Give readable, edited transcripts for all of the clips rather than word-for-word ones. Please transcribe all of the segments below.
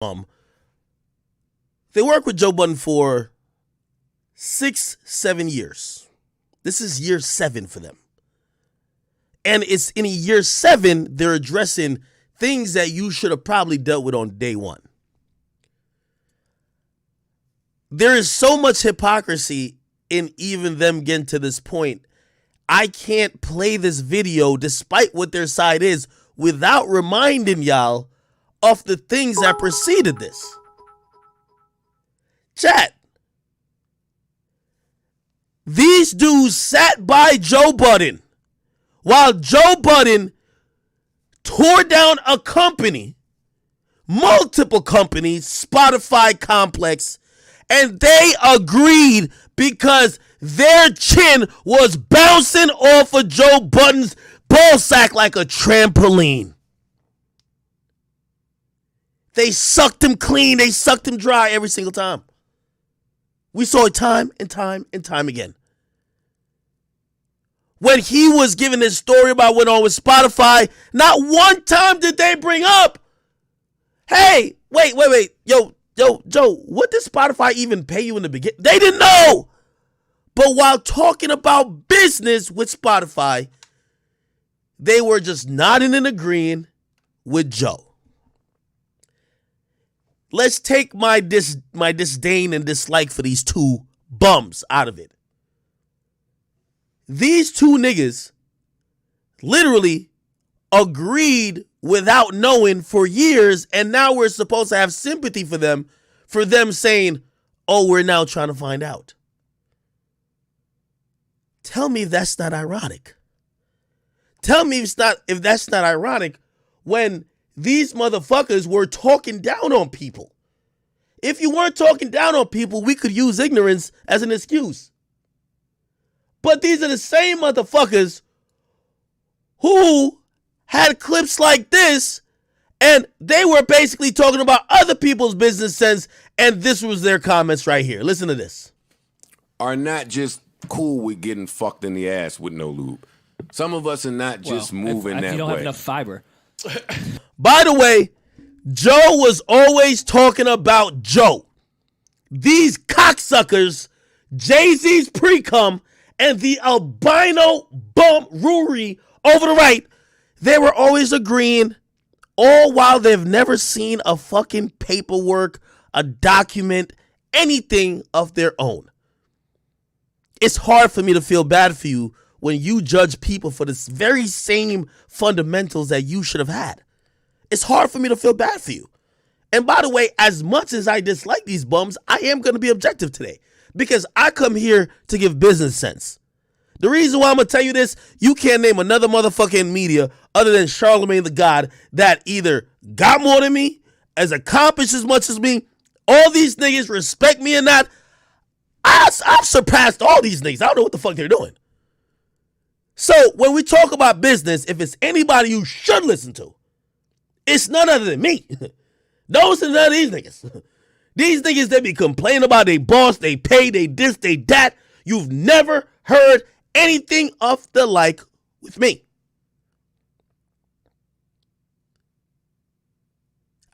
They worked with Joe Budden for 6-7 years. This is year 7 for them. And it's in year 7, they're addressing things that you should have probably dealt with on day 1. There is so much hypocrisy in even them getting to this point. I can't play this video, despite what their side is, without reminding y'all of the things that preceded this. Chat. These dudes sat by Joe Budden while Joe Budden tore down a company, multiple companies, Spotify complex, and they agreed because their chin was bouncing off of Joe Budden's ball sack like a trampoline. They sucked him clean. They sucked him dry every single time. We saw it time and time and time again. When he was giving his story about what went on with Spotify, not one time did they bring up, hey, wait. Yo, Joe, what did Spotify even pay you in the beginning? They didn't know. But while talking about business with Spotify, they were just nodding and agreeing with Joe. Let's take my disdain and dislike for these two bums out of it. These two niggas literally agreed without knowing for years, and now we're supposed to have sympathy for them saying, oh, we're now trying to find out. Tell me if that's not ironic. Tell me if that's not ironic when these motherfuckers were talking down on people. If you weren't talking down on people, we could use ignorance as an excuse. But these are the same motherfuckers who had clips like this, and they were basically talking about other people's business sense, and this was their comments right here. Listen to this. Are not just cool with getting fucked in the ass with no lube. Some of us are not just moving that way. You don't have enough fiber. By the way, Joe was always talking about Joe. These cocksuckers, Jay-Z's pre-cum, and the albino bum Rory over the right, they were always agreeing, all while they've never seen a fucking paperwork, a document, anything of their own. It's hard for me to feel bad for you when you judge people for the very same fundamentals that you should have had. It's hard for me to feel bad for you. And by the way, as much as I dislike these bums, I am going to be objective today because I come here to give business sense. The reason why I'm going to tell you this, you can't name another motherfucking media other than Charlemagne the God that either got more than me, has accomplished as much as me, all these niggas respect me or not. I've surpassed all these niggas. I don't know what the fuck they're doing. So when we talk about business, if it's anybody you should listen to, it's none other than me. Those are none of these niggas. These niggas, they be complaining about they boss, they pay, they this, they that. You've never heard anything of the like with me.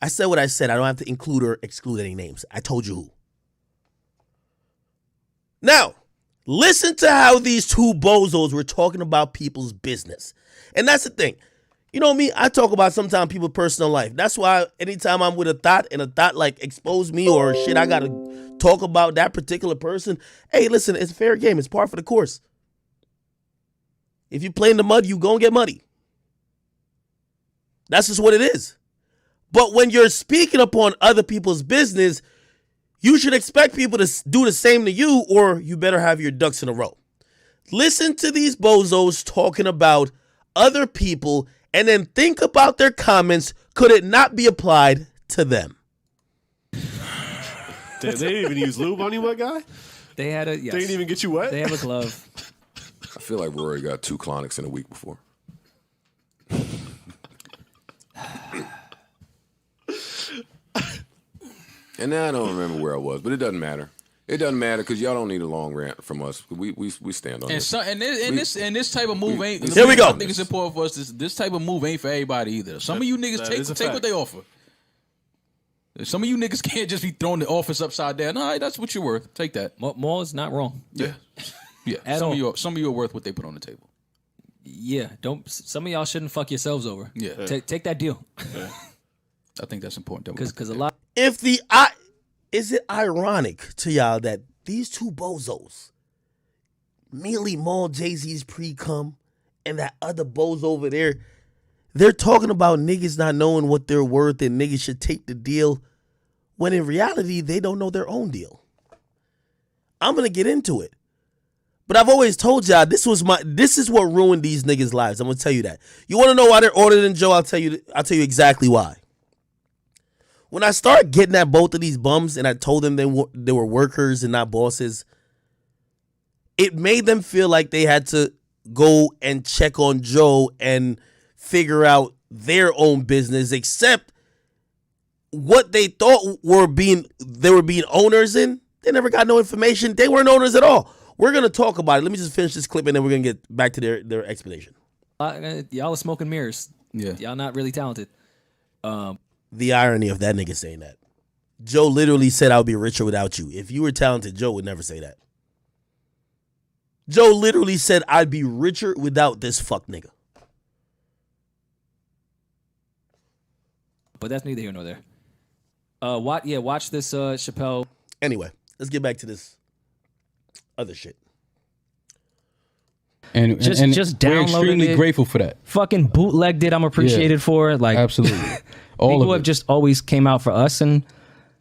I said what I said. I don't have to include or exclude any names. I told you who. Now, listen to how these two bozos were talking about people's business. And that's the thing. You know me, I talk about sometimes people's personal life. That's why anytime I'm with a thought and a thought like expose me or shit, I got to talk about that particular person. Hey, listen, it's fair game. It's par for the course. If you play in the mud, you gonna get muddy. That's just what it is. But when you're speaking upon other people's business, you should expect people to do the same to you, or you better have your ducks in a row. Listen to these bozos talking about other people and then think about their comments. Could it not be applied to them? They didn't even use lube on you, my guy? They had a, yes. They didn't even get you wet? They have a glove. I feel like Rory got 2 clonics in a week before. And now I don't remember where I was, but it doesn't matter. It doesn't matter because y'all don't need a long rant from us. We stand on this. This type of move ain't. Here we go. I think it's important for us. This type of move ain't for everybody either. Some of you niggas take what they offer. Some of you niggas can't just be throwing the office upside down. All right, that's what you're worth. Take that. Maul is not wrong. Yeah. Yeah. At some all. of you are worth what they put on the table. Yeah, don't. Some of y'all shouldn't fuck yourselves over. Yeah. Take that deal. I think that's important. Because a lot. Is it ironic to y'all that these two bozos, Mealy Mall, Jay-Z's pre-cum, and that other bozo over there, they're talking about niggas not knowing what they're worth and niggas should take the deal, when in reality, they don't know their own deal. I'm going to get into it. But I've always told y'all, this is what ruined these niggas' lives. I'm going to tell you that. You want to know why they're older than Joe? I'll tell you exactly why. When I started getting at both of these bums and I told them they were workers and not bosses, it made them feel like they had to go and check on Joe and figure out their own business, except what they thought they were being owners in. They never got no information. They weren't owners at all. We're going to talk about it. Let me just finish this clip and then we're going to get back to their explanation. Y'all are smoke and mirrors. Yeah. Y'all not really talented. The irony of that nigga saying that. Joe literally said, "I would be richer without you." If you were talented, Joe would never say that. Joe literally said, "I'd be richer without this fuck nigga." But that's neither here nor there. Watch this Chappelle. Anyway, let's get back to this other shit. And Just we're downloaded extremely it. grateful for that. Fucking bootlegged it. I'm appreciated for it. Like Absolutely. All people of have it. just always came out for us, and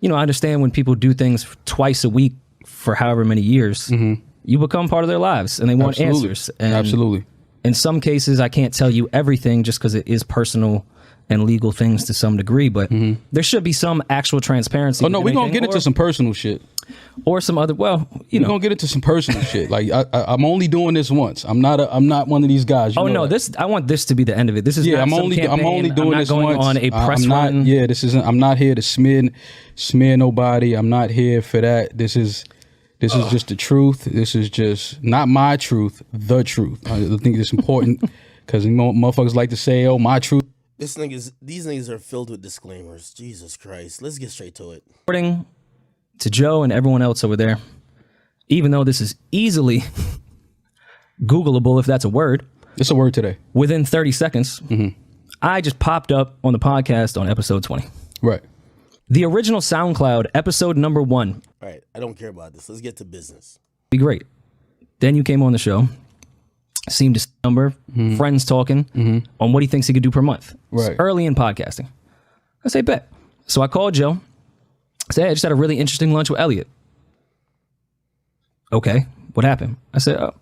I understand when people do things twice a week for however many years, you become part of their lives, and they want Absolutely. answers. And Absolutely. in some cases, I can't tell you everything just because it is personal and legal things to some degree, but there should be some actual transparency. Oh no, with we're gonna anything, get into some personal shit. or some other. Well, We're gonna get into some personal shit. Like I'm only doing this once. I'm not one of these guys. You Oh know no! that. I want this to be the end of it. This is Yeah, not I'm some only campaign. doing I'm not this going once. on a press I'm not, run. Yeah, this isn't. I'm not here to smear nobody. I'm not here for that. This is just the truth. This is just not my truth. The truth. I think it's important because motherfuckers like to say, "Oh, my truth." These niggas are filled with disclaimers. Jesus Christ. Let's get straight to it. According to Joe and everyone else over there, even though this is easily Googleable, if that's a word, It's a word today. within 30 seconds, I just popped up on the podcast on episode 20. Right. The original SoundCloud, episode number 1, All right. I don't care about this. Let's get to business. be great. Then you came on the show, seemed to number, friends talking on what he thinks he could do per month. It's Right. early in podcasting. I say, bet. So I called Joe. I said, hey, I just had a really interesting lunch with Elliot. Okay, what happened? I said, oh,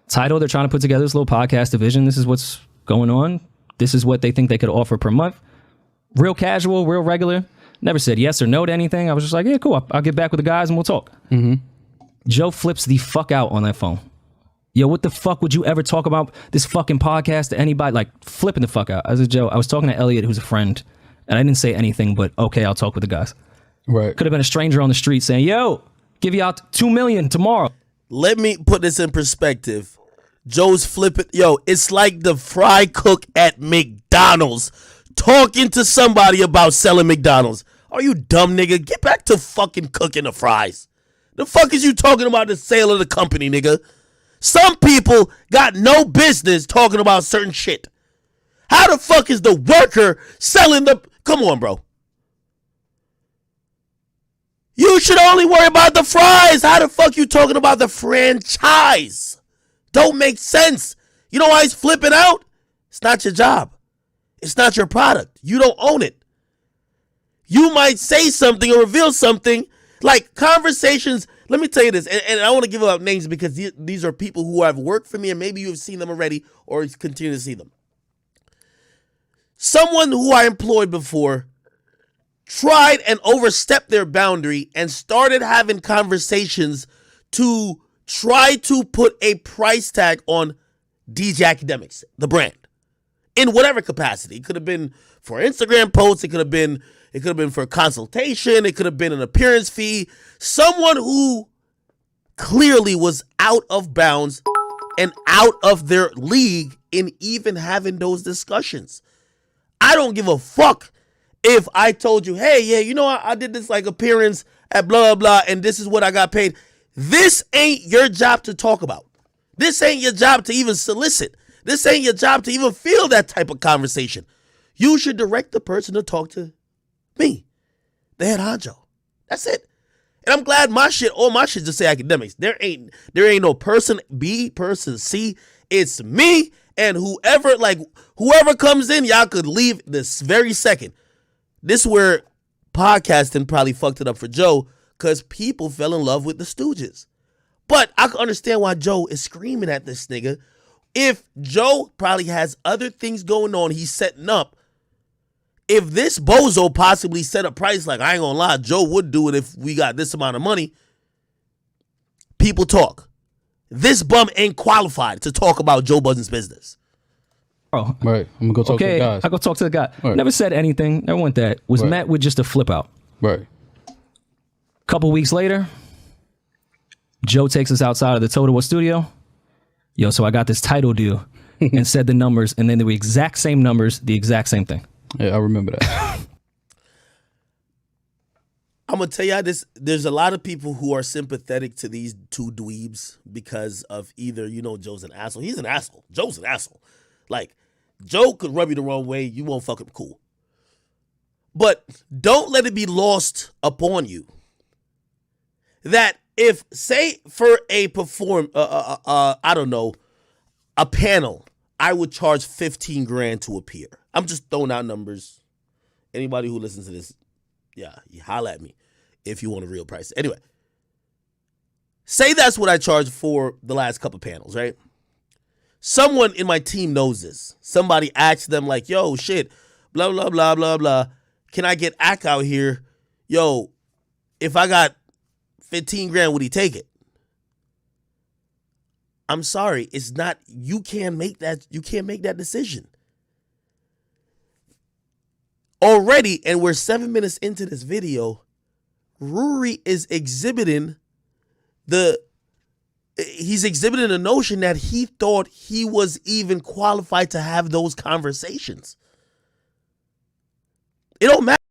title, they're trying to put together this little podcast division. This is what's going on. This is what they think they could offer per month. Real casual, real regular. Never said yes or no to anything. I was just like, yeah, cool. I'll get back with the guys and we'll talk. Joe flips the fuck out on that phone. Yo, what the fuck would you ever talk about this fucking podcast to anybody? Like, flipping the fuck out. I said, Joe, I was talking to Elliot, who's a friend, and I didn't say anything but, okay, I'll talk with the guys. Right. Could have been a stranger on the street saying, yo, give you out $2 million tomorrow. Let me put this in perspective. Joe's flipping. Yo, it's like the fry cook at McDonald's talking to somebody about selling McDonald's. Are you dumb, nigga? Get back to fucking cooking the fries. The fuck is you talking about the sale of the company, nigga? Some people got no business talking about certain shit. How the fuck is the worker selling the... Come on, bro. You should only worry about the fries. How the fuck you talking about the franchise? Don't make sense. You know why he's flipping out? It's not your job. It's not your product. You don't own it. You might say something or reveal something. Like conversations, let me tell you this, and I want to give out names because these are people who have worked for me and maybe you have seen them already or continue to see them. Someone who I employed before tried and overstepped their boundary and started having conversations to try to put a price tag on DJ Akademiks, the brand, in whatever capacity. It could have been for Instagram posts. It could have been for consultation. It could have been an appearance fee. Someone who clearly was out of bounds and out of their league in even having those discussions. I don't give a fuck if I told you, hey, yeah, you know, I did this like appearance at blah, blah, blah, and this is what I got paid. This ain't your job to talk about. This ain't your job to even solicit. This ain't your job to even feel that type of conversation. You should direct the person to talk to me, the head honcho. That's it. And I'm glad all my shit just say Akademiks. There ain't no person B, person C. It's me and whoever comes in, y'all could leave this very second. This is where podcasting probably fucked it up for Joe, because people fell in love with the Stooges. But I can understand why Joe is screaming at this nigga. If Joe probably has other things going on he's setting up, if this bozo possibly set a price, like, I ain't gonna lie, Joe would do it if we got this amount of money, people talk. This bum ain't qualified to talk about Joe Budden's business. Bro, Right. I'm gonna go talk to the guys. I go talk to the guy. Right. Never said anything. Never went that. Was Right. met with just a flip out. Right. Couple weeks later, Joe takes us outside of the Totowa studio. Yo, so I got this title deal, and said the numbers, and then the exact same numbers, the exact same thing. Yeah, I remember that. I'm gonna tell y'all this. There's a lot of people who are sympathetic to these two dweebs because of either, Joe's an asshole. He's an asshole. Joe's an asshole. Like, Joe could rub you the wrong way. You won't fuck him cool. But don't let it be lost upon you that if, say, for a I don't know, a panel, I would charge 15 grand to appear. I'm just throwing out numbers. Anybody who listens to this, yeah, you holla at me if you want a real price. Anyway, say that's what I charge for the last couple panels, right? Someone in my team knows this. Somebody asked them like, yo, shit, blah, blah, blah, blah, blah. Can I get Ak out here? Yo, if I got 15 grand, would he take it? I'm sorry. It's not, you can't make that decision. Already, and we're 7 minutes into this video, Rory is exhibiting the notion that he thought he was even qualified to have those conversations. It don't matter.